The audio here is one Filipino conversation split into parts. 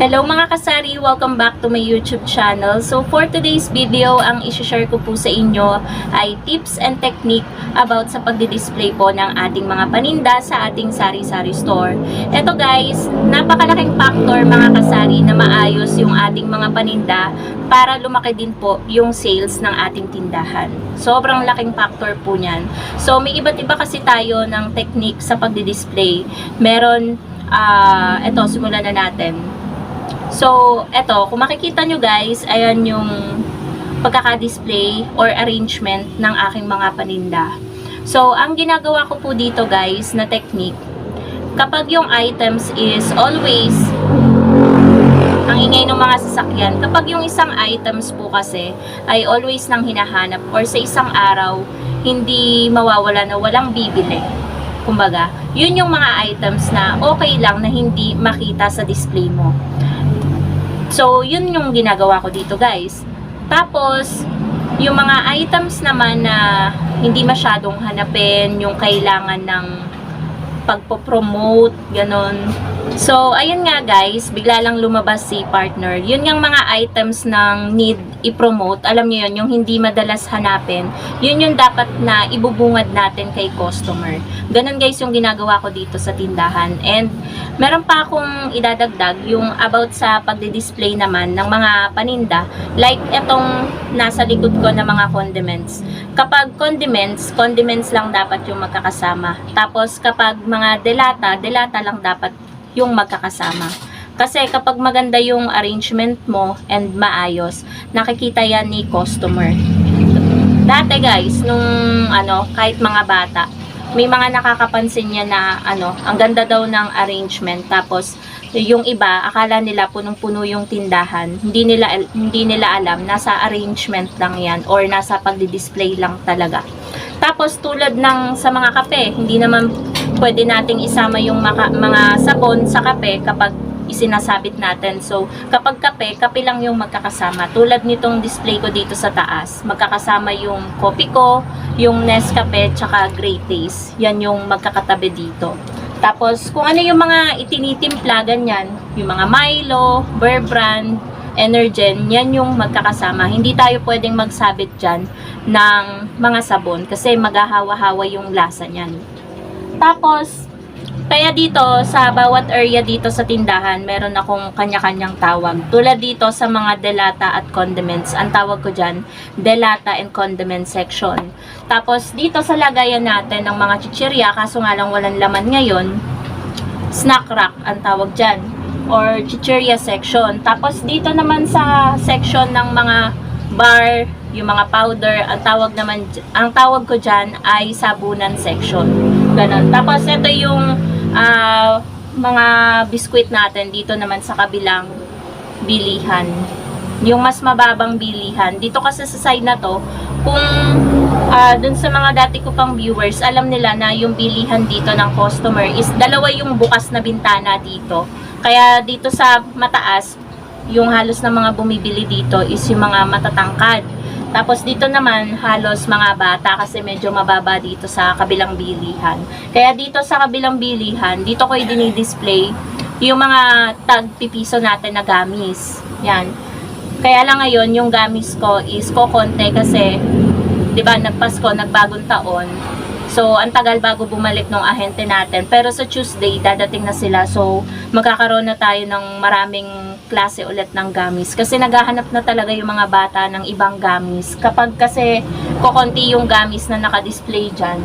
Hello mga kasari! Welcome back to my YouTube channel. So for today's video, ang isi-share ko po sa inyo ay tips and technique about sa pagdi-display po ng ating mga paninda sa ating sari-sari store. Ito guys, napakalaking factor mga kasari na maayos yung ating mga paninda para lumaki din po yung sales ng ating tindahan. Sobrang laking factor po niyan. So may iba't iba kasi tayo ng technique sa pagdi-display. Meron, ito simulan na natin. So, eto, kung makikita nyo guys, ayan yung pagkaka-display or arrangement ng aking mga paninda. So, ang ginagawa ko po dito guys na technique, kapag yung items is always, ang ingay ng mga sasakyan, kapag yung isang items po kasi ay always nang hinahanap or sa isang araw, hindi mawawala na walang bibili. Kumbaga, yun yung mga items na okay lang na hindi makita sa display mo. So, yun yung ginagawa ko dito guys. Tapos, yung mga items naman na hindi masyadong hanapin, yung kailangan ng pagpo-promote, ganon. So, ayun nga guys, bigla lang lumabas si partner. Yun yung mga items ng need i-promote. Alam niyo yun, yung hindi madalas hanapin. Yun yung dapat na ibubungad natin kay customer. Ganon guys yung ginagawa ko dito sa tindahan. And, meron pa akong idadagdag yung about sa pagdi-display naman ng mga paninda. Like, etong nasa likod ko na mga condiments. Kapag condiments lang dapat yung magkakasama. Tapos, kapag mga delata lang dapat yung magkakasama. Kasi kapag maganda yung arrangement mo and maayos, nakikita yan ni customer. Dati guys, nung kahit mga bata, may mga nakakapansin niya na ang ganda daw ng arrangement. Tapos yung iba, akala nila punong-puno yung tindahan. Hindi nila alam, nasa arrangement lang yan or nasa pagdi-display lang talaga. Tapos tulad ng sa mga kape, hindi naman pwede nating isama yung mga sabon sa kape kapag isinasabit natin. So, kapag kape lang yung magkakasama. Tulad nitong display ko dito sa taas. Magkakasama yung kopi ko, yung Nescafe, tsaka Great Taste. Yan yung magkakatabi dito. Tapos, kung ano yung mga itinitimpla, ganyan. Yung mga Milo, Bear Brand, Energen, yan yung magkakasama. Hindi tayo pwedeng magsabit dyan ng mga sabon kasi maghahawa-hawa yung lasa niyan. Tapos, kaya dito, sa bawat area dito sa tindahan, meron akong kanya-kanyang tawag. Tulad dito sa mga delata at condiments, ang tawag ko dyan, delata and condiment section. Tapos, dito sa lagayan natin ng mga chichirya, kaso nga lang walang laman ngayon, snack rack ang tawag dyan, or chichirya section. Tapos, dito naman sa section ng mga bar, yung mga powder, ang tawag ko dyan ay sabunan section. Ganon. Tapos, ito yung mga biskwit natin dito naman sa kabilang bilihan. Yung mas mababang bilihan. Dito kasi sa side na to, kung dun sa mga dati ko pang viewers, alam nila na yung bilihan dito ng customer is dalawa yung bukas na bintana dito. Kaya dito sa mataas, yung halos na mga bumibili dito is yung mga matatangkad. Tapos dito naman halos mga bata kasi medyo mababa dito sa kabilang bilihan. Kaya dito sa kabilang bilihan, dito ko i-display yung mga tag-pipiso natin na gamis. Yan. Kaya lang ngayon yung gamis ko is kokonte kasi 'di ba nagpasko, nagbagong taon. So, ang tagal bago bumalik ng ahente natin. Pero sa Tuesday, dadating na sila. So, magkakaroon na tayo ng maraming klase ulit ng gamis. Kasi naghahanap na talaga yung mga bata ng ibang gamis. Kapag kasi kukunti yung gamis na nakadisplay dyan,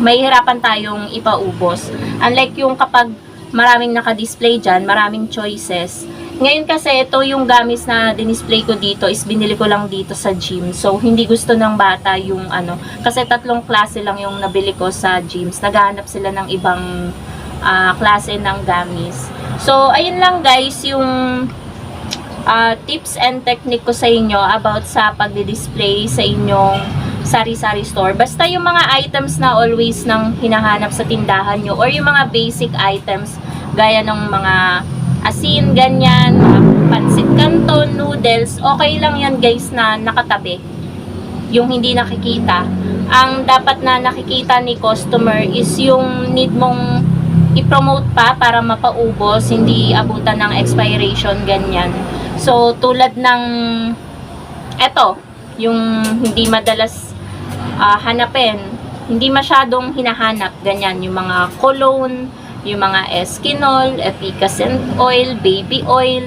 mahihirapan tayong ipaubos. Unlike yung kapag maraming nakadisplay dyan, maraming choices. Ngayon kasi ito yung gamis na dinisplay ko dito is binili ko lang dito sa gym. So hindi gusto ng bata yung kasi 3 klase lang yung nabili ko sa gyms. Naghahanap sila ng ibang klase ng gamis. So ayun lang guys yung tips and technique ko sa inyo about sa pagdi-display sa inyong sari-sari store. Basta yung mga items na always nang hinahanap sa tindahan nyo or yung mga basic items gaya ng mga asin, ganyan, pansit canton, noodles, okay lang yan guys na nakatabi. Yung hindi nakikita. Ang dapat na nakikita ni customer is yung need mong i-promote pa para mapaubos, hindi abutan ng expiration, ganyan. So, tulad ng eto, yung hindi madalas hanapin, hindi masyadong hinahanap, ganyan, yung mga cologne, yung mga Eskinol, efficacent oil, baby oil,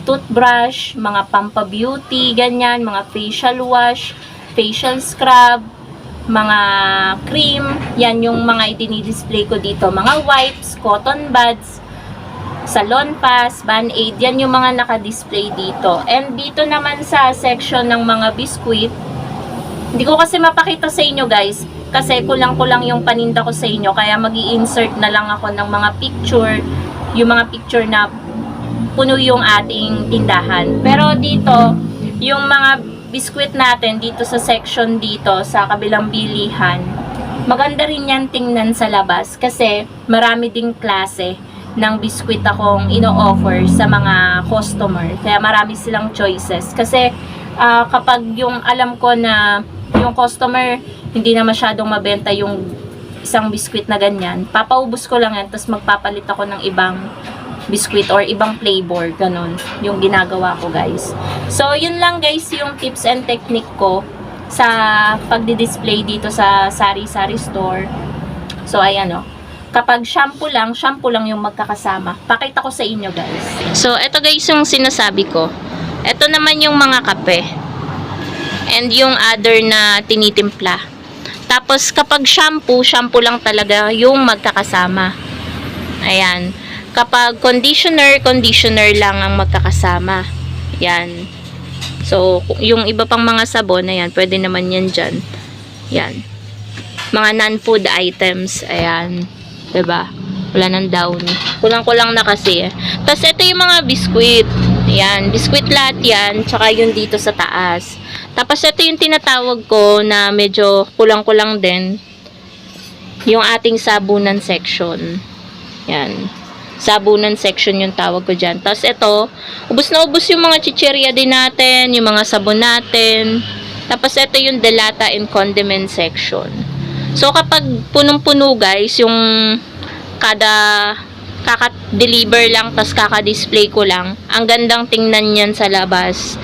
toothbrush, mga pampabeauty, ganyan, mga facial wash, facial scrub, mga cream, yan yung mga idini-display ko dito, mga wipes, cotton buds, salon pass, band-aid, yan yung mga naka-display dito. And dito naman sa section ng mga biscuit, hindi ko kasi mapakita sa inyo guys, kasi kulang-kulang yung paninda ko sa inyo, kaya mag-i-insert na lang ako ng mga picture, yung mga picture na puno yung ating tindahan. Pero dito, yung mga biscuit natin dito sa section dito, sa kabilang bilihan, maganda rin yan tingnan sa labas, kasi marami ding klase ng biscuit akong ino-offer sa mga customer. Kaya marami silang choices. Kasi kapag yung alam ko na yung customer hindi na masyadong mabenta yung isang biscuit na ganyan, papaubos ko lang yan, tapos magpapalit ako ng ibang biscuit or ibang flavor, ganun yung ginagawa ko guys. So yun lang guys yung tips and technique ko sa pagdi-display dito sa sari-sari store. So ayan o, kapag shampoo lang yung magkakasama. Pakita ko sa inyo guys. So eto guys yung sinasabi ko. Eto naman yung mga kape and yung other na tinitimpla. Tapos kapag shampoo lang talaga yung magkakasama. Ayan. Kapag conditioner lang ang magkakasama. Yan. So, yung iba pang mga sabon, ayan, pwede naman yan dyan. Yan. Mga non-food items, ayan. Diba? Wala nang downy. Kulang-kulang na kasi. Tapos, ito yung mga biskuit. Ayan. Biskuit lahat yan. Tsaka yung dito sa taas. Tapos, ito yung tinatawag ko na medyo kulang-kulang din. Yung ating sabunan section. Yan. Sabunan section yung tawag ko dyan. Tapos ito, ubos na ubos yung mga chichirya din natin, yung mga sabon natin. Tapos ito yung delata and condiment section. So kapag punong-puno guys, yung kaka-deliver lang, tapos kaka-display ko lang, ang gandang tingnan yan sa labas.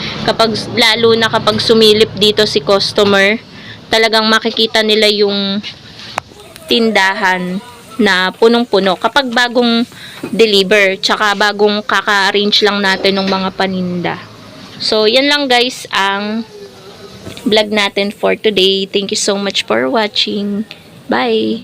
Lalo na kapag sumilip dito si customer, talagang makikita nila yung tindahan na punong-puno kapag bagong deliver, tsaka bagong kaka-arrange lang natin ng mga paninda. So, yan lang guys ang vlog natin for today. Thank you so much for watching. Bye!